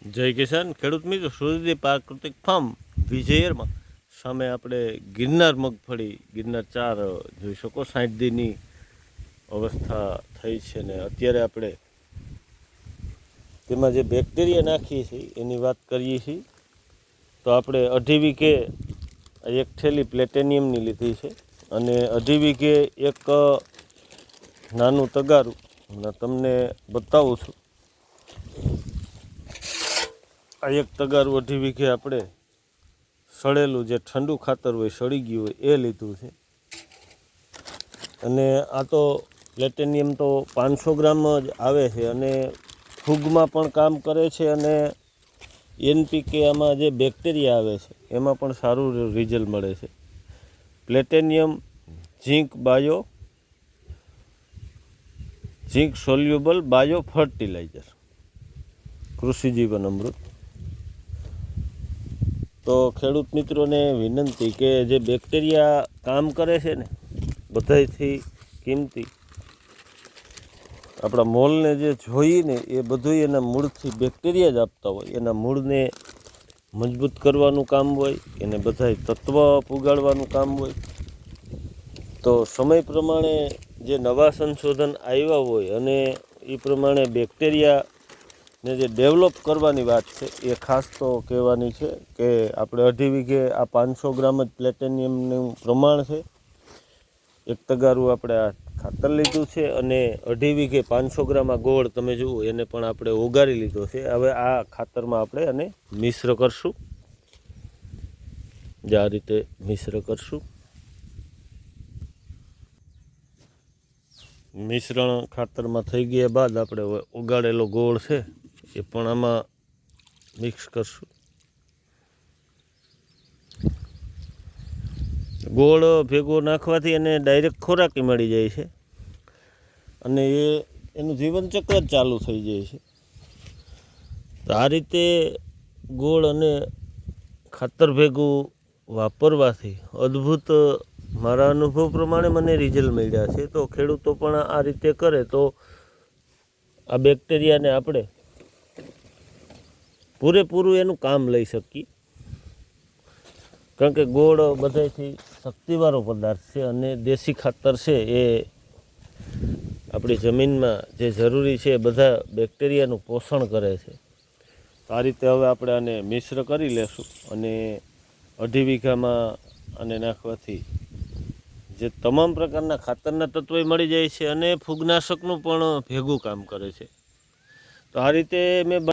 જય કિસાન ખેડૂત મિત્રો, સૂર્યદીપ પ્રાકૃતિક ફાર્મ વિજયરમાં સામે આપણે ગિરનાર મગફળી ગિરનાર 4 જોઈ શકો. 60 દીની અવસ્થા થઈ છે ને અત્યારે આપણે તેમાં જે બેક્ટેરિયા નાખીએ છીએ એની વાત કરીએ છીએ. તો આપણે 2.5 વીઘે એક થેલી પ્લેટેનિયમની લીધી છે અને 2.5 વીઘે એક નાનું તગારું તમને બતાવું છું. આ એક તગારું 2.5 વીઘે આપણે સળેલું જે ઠંડુ ખાતર હોય, સળી ગયું હોય એ લીધું છે. અને આ તો પ્લેટેનિયમ તો 500 ગ્રામ જ આવે છે અને ફૂગમાં પણ કામ કરે છે અને NPK આમાં જે બેક્ટેરિયા આવે છે એમાં પણ સારું રિઝલ્ટ મળે છે. પ્લેટેનિયમ ઝીંક સોલ્યુબલ બાયો ફર્ટિલાઇઝર કૃષિ જીવન અમૃત. તો ખેડૂત મિત્રોને વિનંતી કે જે બેક્ટેરિયા કામ કરે છે ને, બધાયથી કિંમતી આપણા મોલને જે જોઈને એ બધું એના મૂળથી બેક્ટેરિયા જ આપતા હોય. એના મૂળને મજબૂત કરવાનું કામ હોય, એને બધાય તત્વ પુગાડવાનું કામ હોય. તો સમય પ્રમાણે જે નવા સંશોધન આવ્યા હોય અને એ પ્રમાણે બેક્ટેરિયાને જે ડેવલપ કરવાની વાત છે એ ખાસ તો કહેવાની છે કે આપણે 2.5 વીઘે આ 500 ગ્રામ જ પ્લેટેનિયમનું પ્રમાણ છે. એક તગારું આપણે આ ખાતર લીધું છે અને 2.5 વીઘે 500 ગ્રામ આ ગોળ તમે જુઓ એને પણ આપણે ઓગાળી લીધો છે. હવે આ ખાતરમાં આપણે આને મિશ્ર કરશું. જે આ રીતે મિશ્ર કરશું. મિશ્રણ ખાતરમાં થઈ ગયા બાદ આપણે ઓગાળેલો ગોળ છે એ પણ આમાં મિક્સ કરશું. ગોળ ભેગો નાખવાથી એને ડાયરેક્ટ ખોરાકી મળી જાય છે અને એનું જીવનચક્ર જ ચાલુ થઈ જાય છે. તો આ રીતે ગોળ અને ખાતર ભેગું વાપરવાથી અદ્ભુત મારા અનુભવ પ્રમાણે મને રિઝલ્ટ મળ્યા છે. તો ખેડૂતો પણ આ રીતે કરે તો આ બેક્ટેરિયાને આપણે પૂરેપૂરું એનું કામ લઈ શકીએ. કારણ કે ગોળ બધાથી શક્તિવાળો પદાર્થ છે અને દેશી ખાતર છે એ આપણી જમીનમાં જે જરૂરી છે એ બધા બેક્ટેરિયાનું પોષણ કરે છે. તો આ રીતે હવે આપણે આને મિશ્ર કરી લેશું અને 2.5 વીઘામાં આને નાખવાથી જે તમામ પ્રકારના ખાતરના તત્વો મળી જાય છે અને ફૂગનાશકનું પણ ભેગું કામ કરે છે. તો આ રીતે મેં